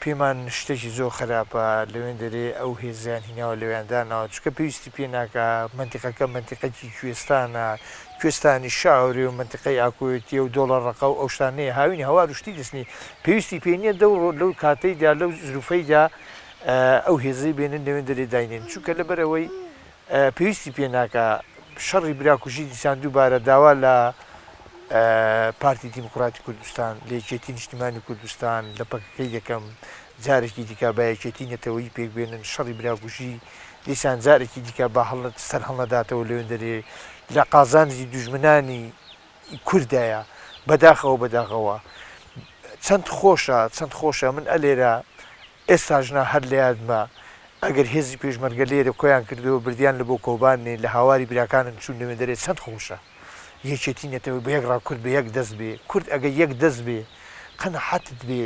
پێمان شتێکی زۆر خراپە لەوێن دەرێ ئەو هێزیان هیناوە لەوێندانەوە چکە پێویستی پێ ناکە منتیقەکە منتیقەکی کوێستانە کوێستانی شاوری و منتیقەی ئاکوێتی و دۆڵە ڕقە و ئەو شتانەیە هاوینی هەوا شتی دەستنی پێویستی پێ نییە دەوڕۆ لەو کاتەیدا لەو زروفەیدا ئەو هێزەی بێنن لەوێن دەرێ داینێن چونکە لەبەرەوەی پێویستی پێ ناکە شەڕی براکوژی دیسان دووبارە داوا لە پارتی دیموکراتی کوردستان لە یەکێتی نیشتیمانی کوردستان لە پەکەکەی دەکەم جارێکی دیکە با یەکێتی نەتەوەی پێک بێنن شەڕی براکوژی دیسان جارێکی دیکە با سەر هەڵنەداتەوە لەوێن دەرێ لە قازانجی دوژمنانی کوردایە بەداخەوە چەند خۆشە من ئەلێرە ئێستاژنا هەر لە یادمە ئەگەر هێزی پێشمەرگە لێرە کۆیان کردەوە بردیان لە بۆ کۆبانێ لە هاواری براکانن چون لەوێن دەرێت چەند خۆشە یەکێتی نێتەوە بە یەکڕا کورد بە یەک دەست بێ کورد ئەگە یەک دەست بێ قەنە حەتت بێ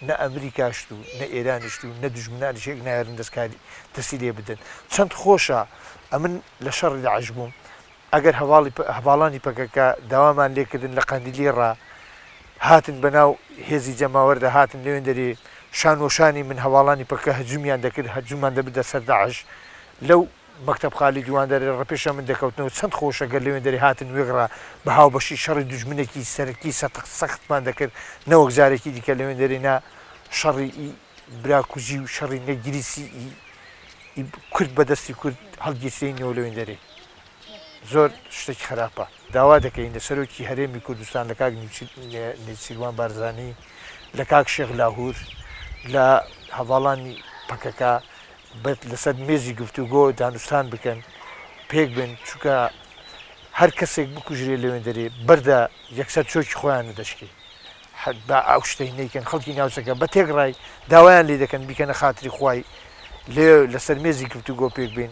نە ئەمریکاشت و نە ئێرانیشت و نە دوژمنانیش یەک نایرن دەستکاری دەستی لێ بدەن چەند خۆشە ئەمن لە شەڕی داعش بووم ئەگەر هەواڵانی پەکەکە داوامان لێکردن لە قەندیلی ڕا هاتن بەناو هێزی جەماوەردە هاتن لەوێن دەرێ شانوەشانی من هەواڵانی پەکە هەجومیان دەکرد هەجومان دەبدە سەر داعش لەو مەکتەب خالی دوان دەرێ ڕپێشە من دەکەوتنەوە چەند خۆشەگەر لەوێن دەری هاتن وێگڕا بە هاوبەشی شەڕی دوژمنێکی سەرەکی سەختمان دەکرد نەوەک جارێکی دیکە لەوێن دەرێنا شەڕی براکوژی و شەڕی نەگریسی کورد بەدەستی کورد هەڵگیرسینەوە لەوێن دەرێ زۆر شتێکی خراپە داوا دەکەین لە سەرۆکی هەرێمی کوردستان لە کاک نێچیروان بارزانانی لە کاک شێخ لاهور لە هەواڵانی پەکەکە لەسەر مێزی گفتوگۆ دانوستان بکەن پێک بن چونکە هەر کەسێک بکوژرێ لەوێن دەرێ بەردە یەکسەر چۆکی خۆیان دەشکی بە ئەو شتەی نیکەن خەڵکی ناوچەکە بە تێکڕای داوایان لێ دەکەن بیکەنە خاتری خوای لێ لەسەر مێزی گفتوگۆ پێک بین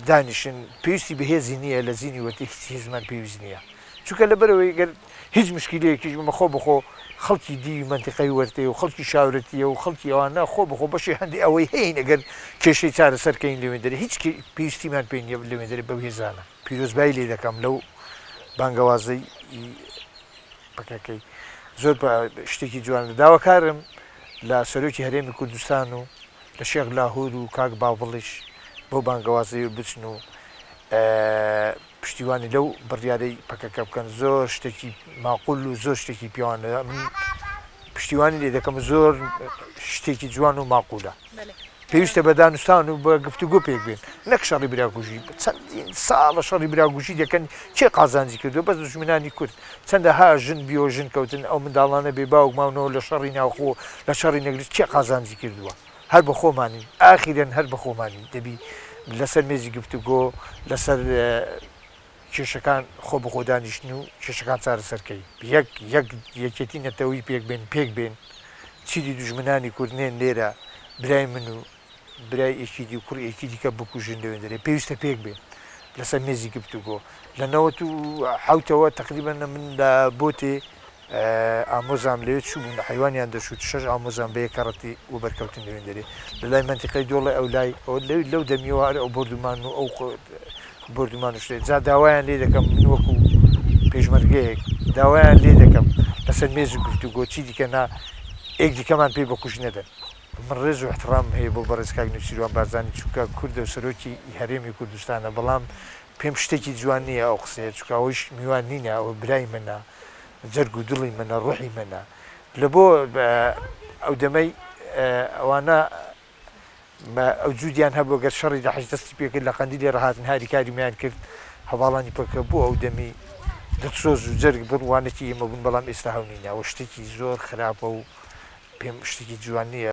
دانیشن پێویستی بەهێزی نییە لە زیینی وەتی هیزمان پێویست نییە چونکە لەبەرەوەی گەر هیچ مشکلەیەکیش بەخۆ بخۆ خەڵکی دی منتیقەی وەرتێ و خەڵکی شاورەتیە و خەڵکی ئەوانە خۆ بخۆ بەشی هەندی ئەوەی هەین ئەگەر کێشەی چارەسەرکەین لەوێن دەرێ هیچ پێویستیمان پێ نییە لەوێن دەرێ بەو هێزانە پیرۆزبایی لێ دەکەم لەو بانگەوازەی پەکەکەی زۆر شتێکی جوانە داواکارم لە سەرۆکی هەرێمی کوردستان و لە شێخ لاهور و کاک باوڵیش بۆ بانگەوازەی بچن و پشتیوانی لەو بڕیارەی پەکەکە بکەن زۆر شتێکی ماقول و زۆر شتێکی پیاوانە من پشتیوانی لێ دەکەم زۆر شتێکی جوان و ماقولە پێویستە بە دانوستان و بە گفتوگۆ پێک بێن نەک شەڕی براکوژی چەندین ساڵە شەڕی براکوژی دەکەن چێ قازانجی کردو بەس دوژمنانی کورد چەندە ها ژن بیۆژن کەوتن ئەو منداڵانە بێ باوک ماونەوە لە شەڕی ناوخۆ لە شەڕی نەگریست چێ قازانجی کردووە هەر بە خۆمانی ئاخیرەن هەر بە خۆمانی دەبی لەسەر مێزی گفتوگۆ لەسەر کێشەکان خۆ بە خۆ دانیشتن و کێشەکان چارەسەرکەی یەکێتی نەتەوەی پێک بێن چیری دوژمنانی کوردنێن لێرە برای من و برای ئێکی و کوڕێکی دیکە بکوژن لەوێن دەرێ پێویستە پێک بێن لەسەر مێزی گفتوگۆ لە 1970ەوە تقریبا من لە بۆتێ ئامۆزام لەوێت چوو لە حیوانیان دەشوت 6 ئامۆزان بە یەکەڕەتی و بەرکەوتن لەوێن دەرێ لە لای منتیقەی دۆڵی ئەو لای لەو دەمیەوە ئەو بردومان و ئەو بردومان شتێت جا داوایان لێ دەکەم من وەکو پێشمەرگەیەک داوایان لێ دەکەم لەسەر مێز و گفتوگۆ چی دیکە نا ئێک دیکەمان پێ بەکوژ نەدەن من ڕێز و احترام هەیە بۆ بەڕێز کاک نووسیروان بارزانی چونکە کوردە و سەرۆکی هەرێمی کوردستانە بەڵام پێم شتێکی جوان نییە ئەو قسەیە چونکە ئەویش میوان نینە ئەوە برای منە جەرگ و دڵی منە ڕوحی منە لە بۆ ئەو دەمەی ئەوانە ئەو جوودیان هەبوو گەر شەڕی داعش دەستی پێکرد لە قەندیلی ڕاهاتن هاری کاریمیان کرد هەواڵانی پەکە بوو ئەو دەمی دەسۆز و جەرگ بڕوانێتی ئێمە بوون بەڵام ئێستا هەونینە ئەوە شتێکی زۆر خراپە و پێم شتێکی جوان نییە